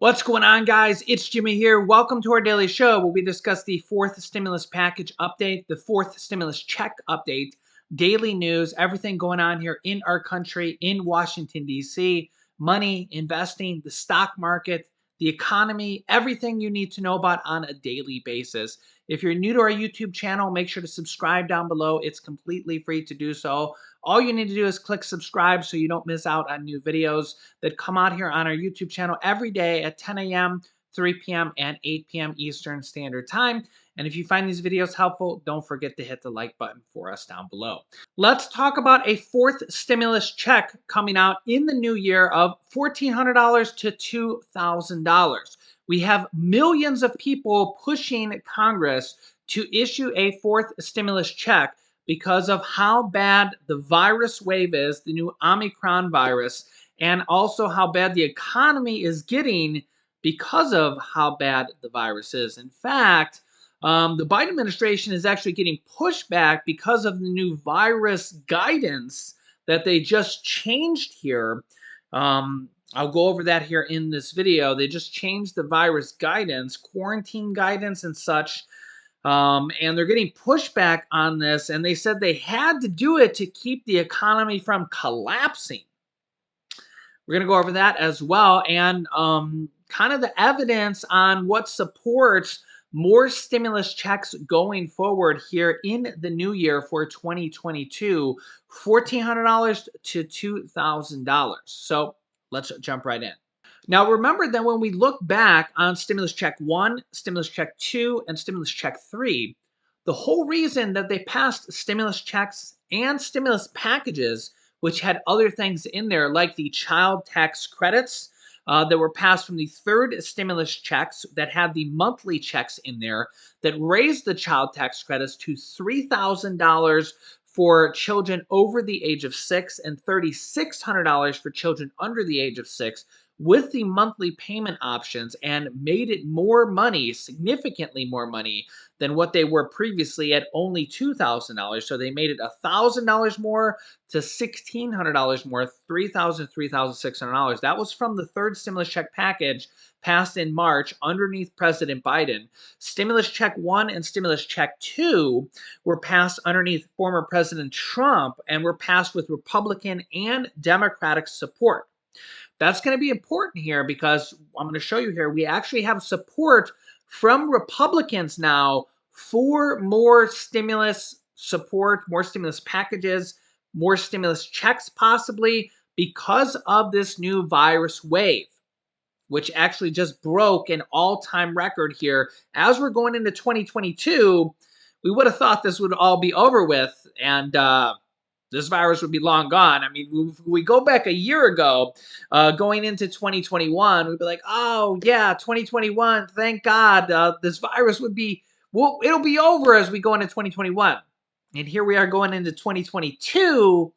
What's going on, guys? It's Jimmy here. Welcome to our daily show where we discuss the fourth stimulus package update, the fourth stimulus check update, daily news, everything going on here in our country, in Washington, D.C., money, investing, the stock market, the economy, everything you need to know about on a daily basis. If you're new to our YouTube channel, make sure to subscribe down below. It's completely free to do so. All you need to do is click subscribe so you don't miss out on new videos that come out here on our YouTube channel every day at 10 a.m., 3 p.m., and 8 p.m. Eastern Standard Time. And if you find these videos helpful, don't forget to hit the like button for us down below. Let's talk about a fourth stimulus check coming out in the new year of $1,400 to $2,000. We have millions of people pushing Congress to issue a fourth stimulus check because of how bad the virus wave is, the new Omicron virus, and also how bad the economy is getting because of how bad the virus is. In fact, the Biden administration is actually getting pushback because of the new virus guidance that they just changed here. I'll go over that here in this video. They just changed the virus guidance, quarantine guidance and such. And they're getting pushback on this, and they said they had to do it to keep the economy from collapsing. We're going to go over that as well, and kind of the evidence on what supports more stimulus checks going forward here in the new year for 2022, $1,400 to $2,000. So let's jump right in. Now, remember that when we look back on Stimulus Check 1, Stimulus Check 2, and Stimulus Check 3, the whole reason that they passed stimulus checks and stimulus packages, which had other things in there like the child tax credits that were passed from the third stimulus checks that had the monthly checks in there that raised the child tax credits to $3,000 for children over the age of 6 and $3,600 for children under the age of 6, with the monthly payment options, and made it more money, significantly more money than what they were previously at only $2,000. So they made it $1,000 more to $1,600 more, $3,000, $3,600. That was from the third stimulus check package passed in March underneath President Biden. Stimulus Check 1 and Stimulus Check 2 were passed underneath former President Trump and were passed with Republican and Democratic support. That's going to be important here because I'm going to show you here, we actually have support from Republicans now for more stimulus support, more stimulus packages, more stimulus checks possibly because of this new virus wave, which actually just broke an all-time record here. As we're going into 2022, we would have thought this would all be over with, and this virus would be long gone. I mean, if we go back a year ago, going into 2021, we'd be like, oh, yeah, 2021, thank God, this virus would be, well, it'll be over as we go into 2021. And here we are going into 2022,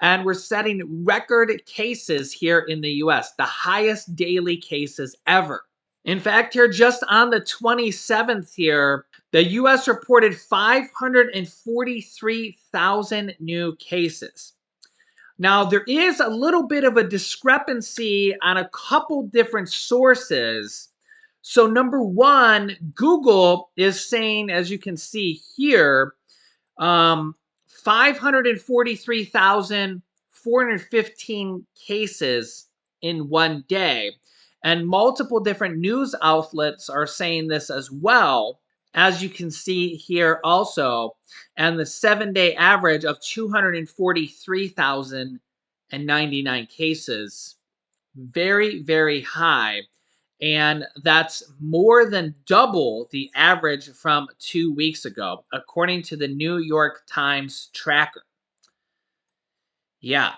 and we're setting record cases here in the U.S., the highest daily cases ever. In fact, here just on the 27th here, the U.S. reported 543,000 new cases. Now, there is a little bit of a discrepancy on a couple different sources. So number one, Google is saying, as you can see here, 543,415 cases in one day. And multiple different news outlets are saying this as well, as you can see here also. And the 7-day average of 243,099 cases. Very, very high. And that's more than double the average from 2 weeks ago, according to the New York Times tracker. Yeah.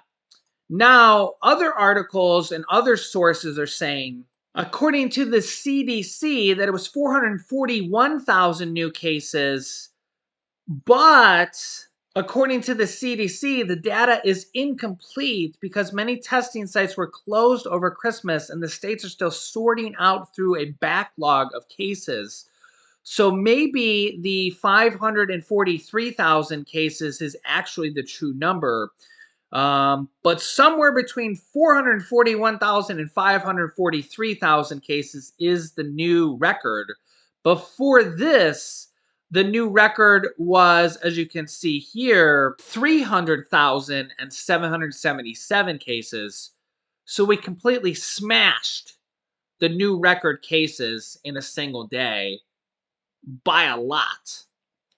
Now, other articles and other sources are saying, according to the CDC, that it was 441,000 new cases, but according to the CDC, the data is incomplete because many testing sites were closed over Christmas and the states are still sorting out through a backlog of cases. So maybe the 543,000 cases is actually the true number. But somewhere between 441,000 and 543,000 cases is the new record. Before this, the new record was, as you can see here, 300,000 and 777 cases. So we completely smashed the new record cases in a single day by a lot.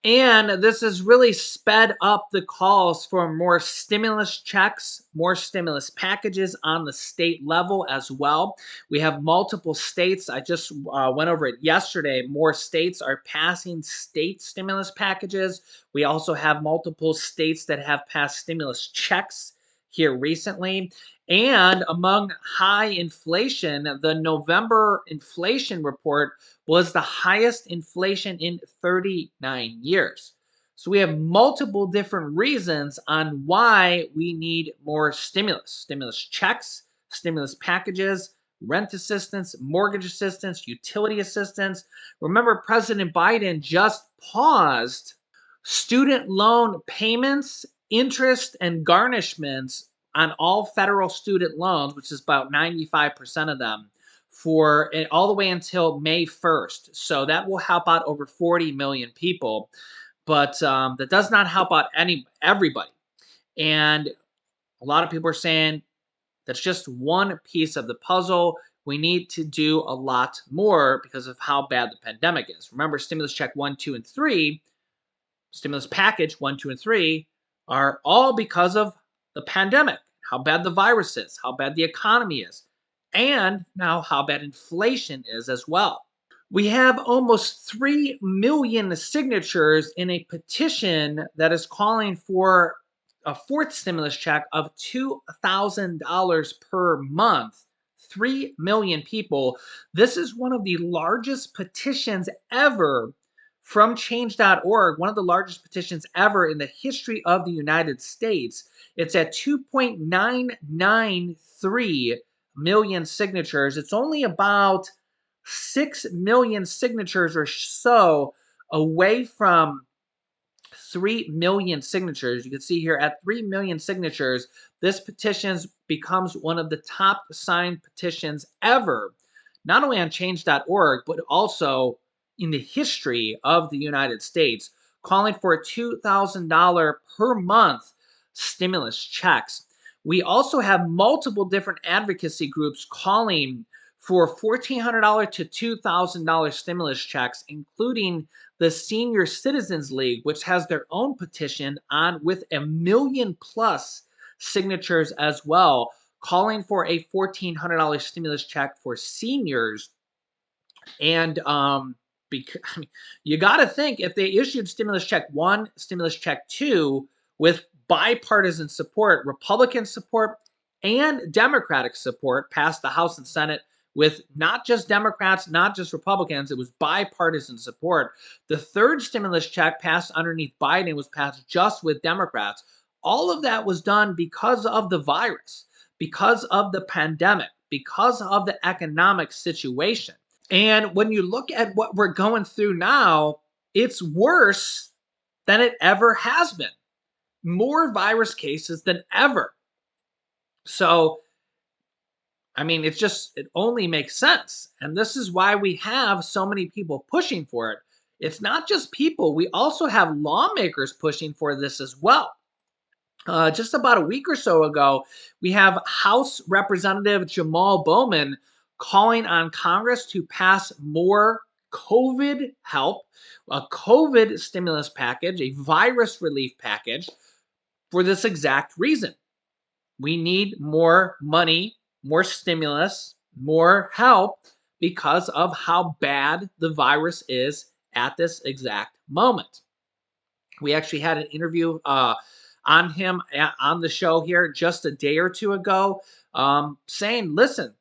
And this has really sped up the calls for more stimulus checks, more stimulus packages on the state level as well. We have multiple states. I just went over it yesterday. More states are passing state stimulus packages. We also have multiple states that have passed stimulus checks here recently. And among high inflation, the November inflation report was the highest inflation in 39 years. So we have multiple different reasons on why we need more stimulus checks, stimulus packages, rent assistance, mortgage assistance, utility assistance. Remember, President Biden just paused student loan payments, interest, and garnishments on all federal student loans, which is about 95% of them, for all the way until May 1st. So that will help out over 40 million people, but that does not help out everybody. And a lot of people are saying that's just one piece of the puzzle. We need to do a lot more because of how bad the pandemic is. Remember, stimulus check 1, 2, and 3, stimulus package 1, 2, and 3 are all because of the pandemic, how bad the virus is, how bad the economy is, and now how bad inflation is as well. We have almost 3 million signatures in a petition that is calling for a fourth stimulus check of $2,000 per month. 3 million people. This is one of the largest petitions ever from change.org, one of the largest petitions ever in the history of the United States. It's at 2.993 million signatures. It's only about 6 million signatures or so away from 3 million signatures. You can see here at 3 million signatures, this petition becomes one of the top signed petitions ever, not only on change.org, but also in the history of the United States, calling for a $2,000 per month stimulus checks. We also have multiple different advocacy groups calling for $1,400 to $2,000 stimulus checks, including the Senior Citizens League, which has their own petition on with 1 million plus signatures as well, calling for a $1,400 stimulus check for seniors. And because I mean, you got to think, if they issued stimulus check 1, stimulus check 2 with bipartisan support, Republican support and Democratic support, passed the House and Senate with not just Democrats, not just Republicans, it was bipartisan support. The third stimulus check passed underneath Biden was passed just with Democrats. All of that was done because of the virus, because of the pandemic, because of the economic situation. And when you look at what we're going through now, it's worse than it ever has been. More virus cases than ever. So, I mean, it only makes sense. And this is why we have so many people pushing for it. It's not just people, we also have lawmakers pushing for this as well. Just about a week or so ago, we have House Representative Jamal Bowman calling on Congress to pass more COVID help, a COVID stimulus package, a virus relief package, for this exact reason. We need more money, more stimulus, more help because of how bad the virus is at this exact moment. We actually had an interview on him on the show here just a day or two ago, saying, listen,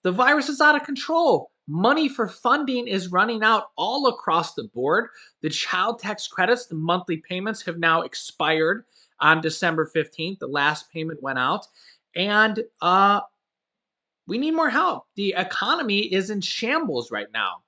the virus is out of control. Money for funding is running out all across the board. The child tax credits, the monthly payments have now expired on December 15th. The last payment went out. And we need more help. The economy is in shambles right now.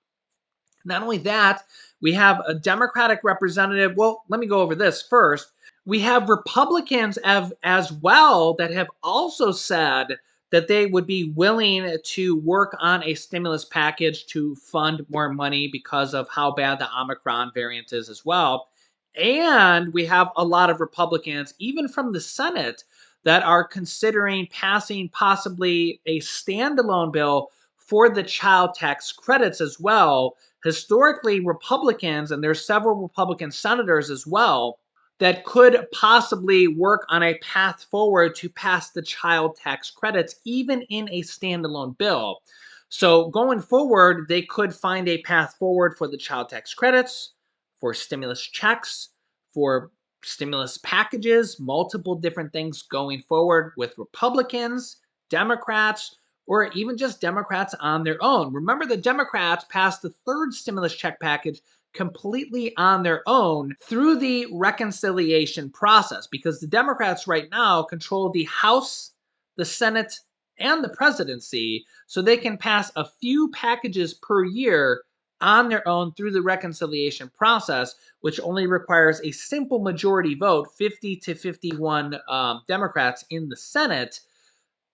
Not only that, we have a Democratic representative. Well, let me go over this first. We have Republicans as well that have also said that they would be willing to work on a stimulus package to fund more money because of how bad the Omicron variant is as well. And we have a lot of Republicans, even from the Senate, that are considering passing possibly a standalone bill for the child tax credits as well. Historically, Republicans, and there's several Republican senators as well, that could possibly work on a path forward to pass the child tax credits, even in a standalone bill. So, going forward, they could find a path forward for the child tax credits, for stimulus checks, for stimulus packages, multiple different things going forward with Republicans, Democrats, or even just Democrats on their own. Remember, the Democrats passed the third stimulus check package completely on their own through the reconciliation process, because the Democrats right now control the House, the Senate, and the presidency, so they can pass a few packages per year on their own through the reconciliation process, which only requires a simple majority vote, 50 to 51 Democrats in the Senate,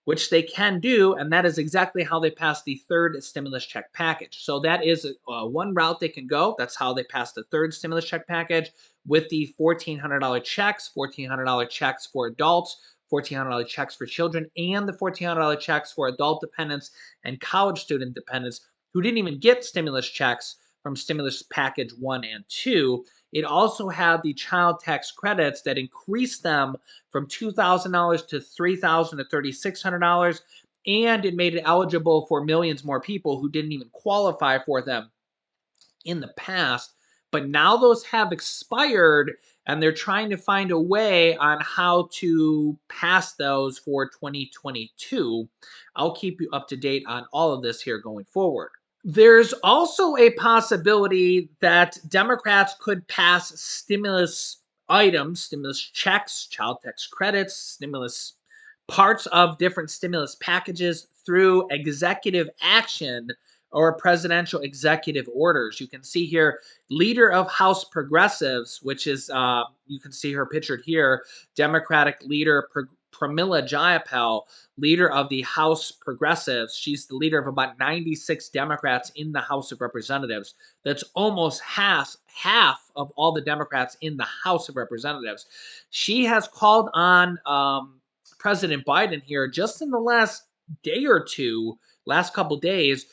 which they can do, and that is exactly how they passed the third stimulus check package. So that is one route they can go. That's how they passed the third stimulus check package with the $1,400 checks, $1,400 checks for adults, $1,400 checks for children, and the $1,400 checks for adult dependents and college student dependents who didn't even get stimulus checks from stimulus package 1 and 2. It also had the child tax credits that increased them from $2,000 to $3,000 to $3,600, and it made it eligible for millions more people who didn't even qualify for them in the past. But now those have expired, and they're trying to find a way on how to pass those for 2022. I'll keep you up to date on all of this here going forward. There's also a possibility that Democrats could pass stimulus items, stimulus checks, child tax credits, stimulus parts of different stimulus packages through executive action or presidential executive orders. You can see here, leader of House Progressives, which is, you can see her pictured here, Democratic leader Pramila Jayapal, leader of the House Progressives. She's the leader of about 96 Democrats in the House of Representatives. That's almost half of all the Democrats in the House of Representatives. She has called on President Biden here just in the last day or two, last couple days.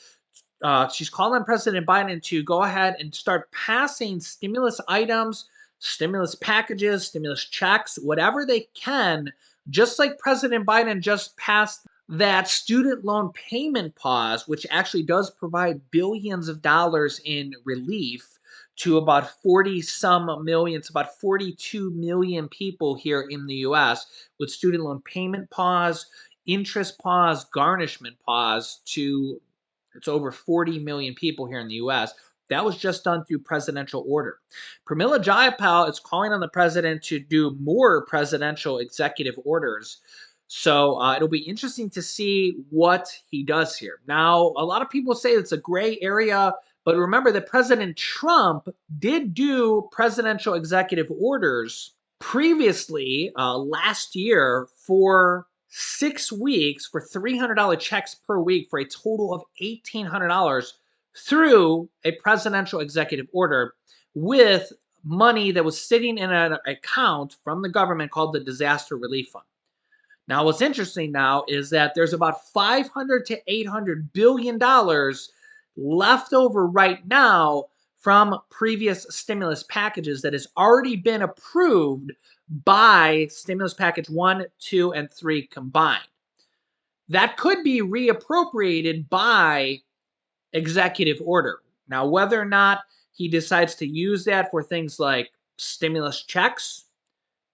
She's calling on President Biden to go ahead and start passing stimulus items, stimulus packages, stimulus checks, whatever they can, just like President Biden just passed that student loan payment pause, which actually does provide billions of dollars in relief to about 40 some million, it's about 42 million people here in the US, with student loan payment pause, interest pause, garnishment pause, to it's over 40 million people here in the US. That was just done through presidential order. Pramila Jayapal is calling on the president to do more presidential executive orders. So it'll be interesting to see what he does here. Now, a lot of people say it's a gray area, but remember that President Trump did do presidential executive orders previously last year for 6 weeks for $300 checks per week for a total of $1,800 through a presidential executive order with money that was sitting in an account from the government called the Disaster Relief Fund. Now, what's interesting now is that there's about $500 to $800 billion left over right now from previous stimulus packages that has already been approved by stimulus package 1, 2, and 3 combined. That could be reappropriated by executive order. Now, whether or not he decides to use that for things like stimulus checks,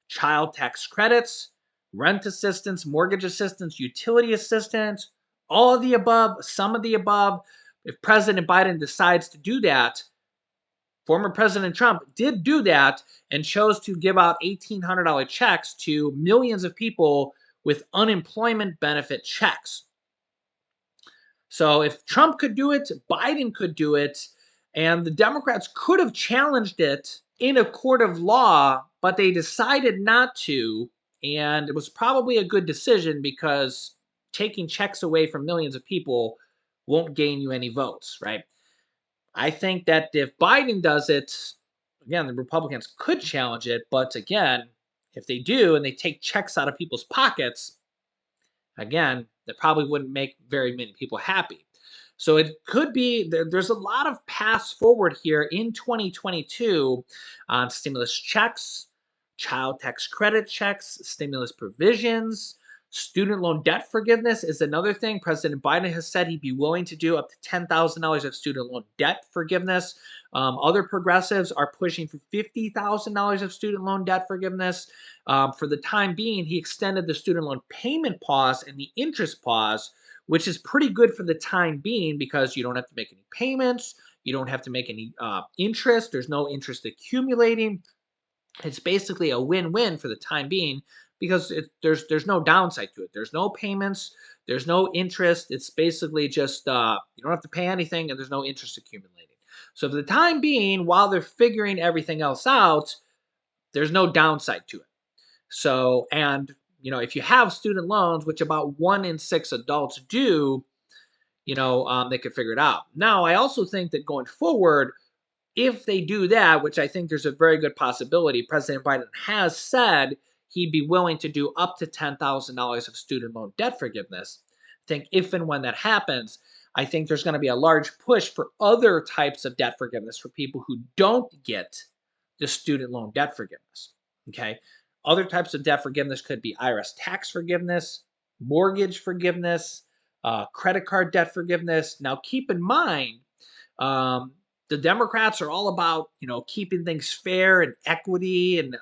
child tax credits, rent assistance, mortgage assistance, utility assistance, all of the above, some of the above, if President Biden decides to do that, former President Trump did do that and chose to give out $1,800 checks to millions of people with unemployment benefit checks. So if Trump could do it, Biden could do it, and the Democrats could have challenged it in a court of law, but they decided not to. And it was probably a good decision because taking checks away from millions of people won't gain you any votes, right? I think that if Biden does it, again, the Republicans could challenge it. But again, if they do and they take checks out of people's pockets, again, that probably wouldn't make very many people happy. So it could be there's a lot of paths forward here in 2022 on stimulus checks, child tax credit checks, stimulus provisions, student loan debt forgiveness is another thing. President Biden has said he'd be willing to do up to $10,000 of student loan debt forgiveness. Other progressives are pushing for $50,000 of student loan debt forgiveness. For the time being, he extended the student loan payment pause and the interest pause, which is pretty good for the time being because you don't have to make any payments. You don't have to make any interest. There's no interest accumulating. It's basically a win-win for the time being because there's no downside to it. There's no payments. There's no interest. It's basically just you don't have to pay anything and there's no interest accumulating. So for the time being, while they're figuring everything else out, there's no downside to it. So, and if you have student loans, which about 1 in 6 adults do, they could figure it out. Now, I also think that going forward, if they do that, which I think there's a very good possibility, President Biden has said he'd be willing to do up to $10,000 of student loan debt forgiveness. I think if and when that happens, I think there's going to be a large push for other types of debt forgiveness for people who don't get the student loan debt forgiveness. Okay. Other types of debt forgiveness could be IRS tax forgiveness, mortgage forgiveness, credit card debt forgiveness. Now, keep in mind, um, the Democrats are all about keeping things fair and equity and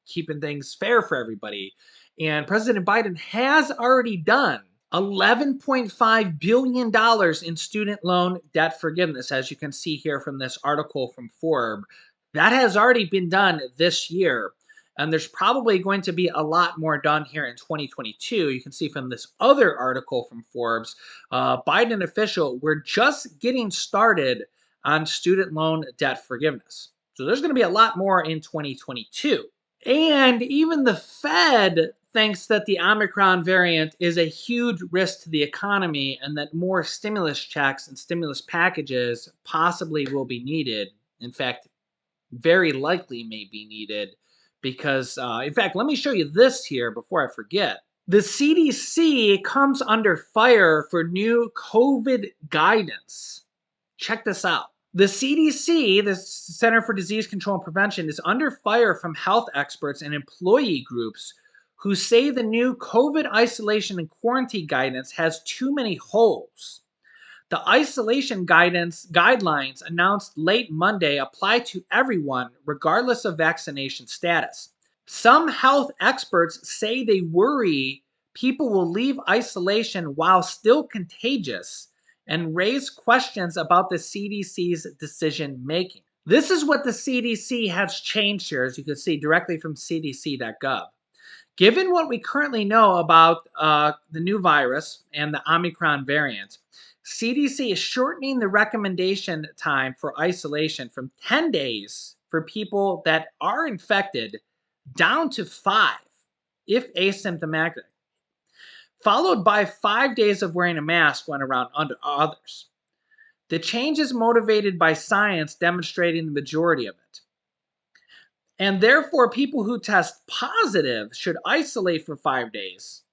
keeping things fair for everybody. And President Biden has already done $11.5 billion in student loan debt forgiveness, as you can see here from this article from Forbes. That has already been done this year. And there's probably going to be a lot more done here in 2022. You can see from this other article from Forbes, Biden official, we're just getting started on student loan debt forgiveness. So there's going to be a lot more in 2022. And even the Fed thinks that the Omicron variant is a huge risk to the economy and that more stimulus checks and stimulus packages possibly will be needed. In fact, very likely may be needed because, in fact, let me show you this here before I forget. The CDC comes under fire for new COVID guidance. Check this out. The CDC, the Center for Disease Control and Prevention, is under fire from health experts and employee groups who say the new COVID isolation and quarantine guidance has too many holes. The isolation guidelines announced late Monday apply to everyone, regardless of vaccination status. Some health experts say they worry people will leave isolation while still contagious and raise questions about the CDC's decision making. This is what the CDC has changed here, as you can see directly from cdc.gov. Given what we currently know about the new virus and the Omicron variant, CDC is shortening the recommendation time for isolation from 10 days for people that are infected down to 5 if asymptomatic, followed by 5 days of wearing a mask when around others. The change is motivated by science demonstrating the majority of it. And therefore, people who test positive should isolate for 5 days.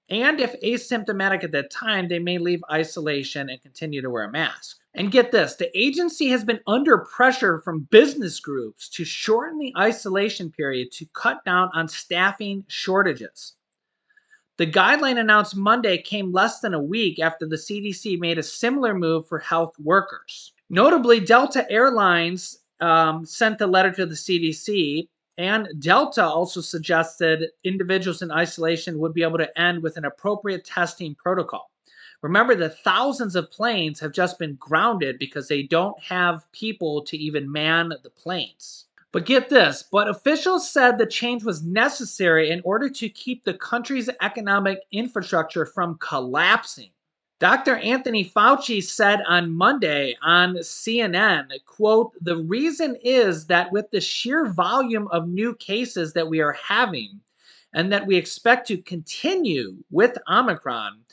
And if asymptomatic at that time, they may leave isolation and continue to wear a mask. And get this, the agency has been under pressure from business groups to shorten the isolation period to cut down on staffing shortages. The guideline announced Monday came less than a week after the CDC made a similar move for health workers. Notably, Delta Airlines sent a letter to the CDC, and Delta also suggested individuals in isolation would be able to end with an appropriate testing protocol. Remember that thousands of planes have just been grounded because they don't have people to even man the planes. But get this, but officials said the change was necessary in order to keep the country's economic infrastructure from collapsing. Dr. Anthony Fauci said on Monday on CNN, quote, "The reason is that with the sheer volume of new cases that we are having and that we expect to continue with Omicron,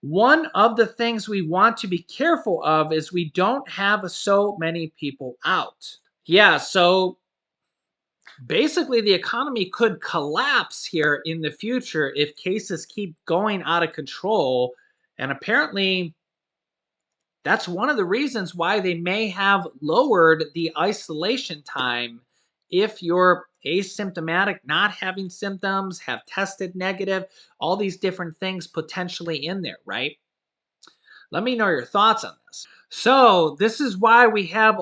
one of the things we want to be careful of is we don't have so many people out." Yeah, so basically the economy could collapse here in the future if cases keep going out of control. And apparently, that's one of the reasons why they may have lowered the isolation time if you're asymptomatic, not having symptoms, have tested negative, all these different things potentially in there, right? Let me know your thoughts on this. So, this is why we have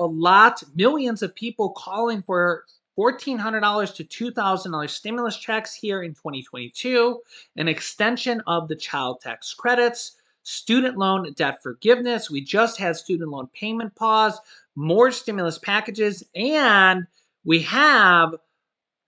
millions of people calling for $1,400 to $2,000 stimulus checks here in 2022, an extension of the child tax credits, student loan debt forgiveness. We just had student loan payment pause, more stimulus packages, and we have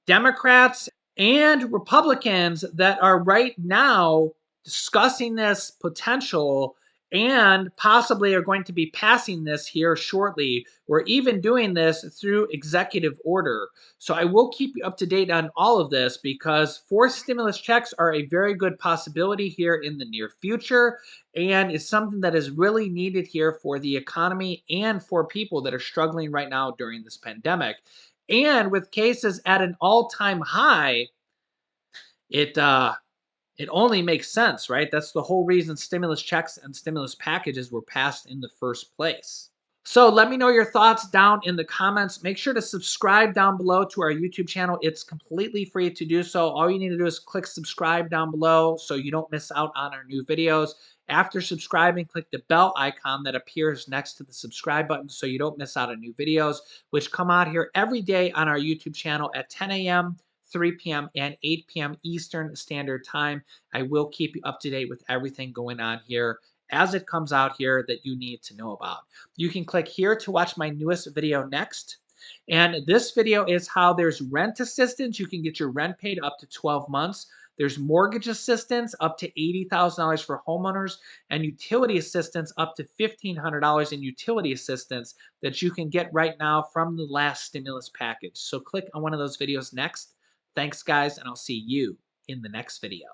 Democrats and Republicans that are right now discussing this potential and possibly are going to be passing this here shortly. We're even doing this through executive order. So I will keep you up to date on all of this because forced stimulus checks are a very good possibility here in the near future. And it's something that is really needed here for the economy and for people that are struggling right now during this pandemic. And with cases at an all-time high, it it only makes sense, right? That's the whole reason stimulus checks and stimulus packages were passed in the first place. So let me know your thoughts down in the comments. Make sure to subscribe down below to our YouTube channel. It's completely free to do so. All you need to do is click subscribe down below so you don't miss out on our new videos. After subscribing, click the bell icon that appears next to the subscribe button so you don't miss out on new videos, which come out here every day on our YouTube channel at 10 a.m., 3 p.m., and 8 p.m. Eastern Standard Time. I will keep you up to date with everything going on here as it comes out here that you need to know about. You can click here to watch my newest video next. And this video is how there's rent assistance. You can get your rent paid up to 12 months. There's mortgage assistance up to $80,000 for homeowners and utility assistance up to $1,500 in utility assistance that you can get right now from the last stimulus package. So click on one of those videos next. Thanks, guys, and I'll see you in the next video.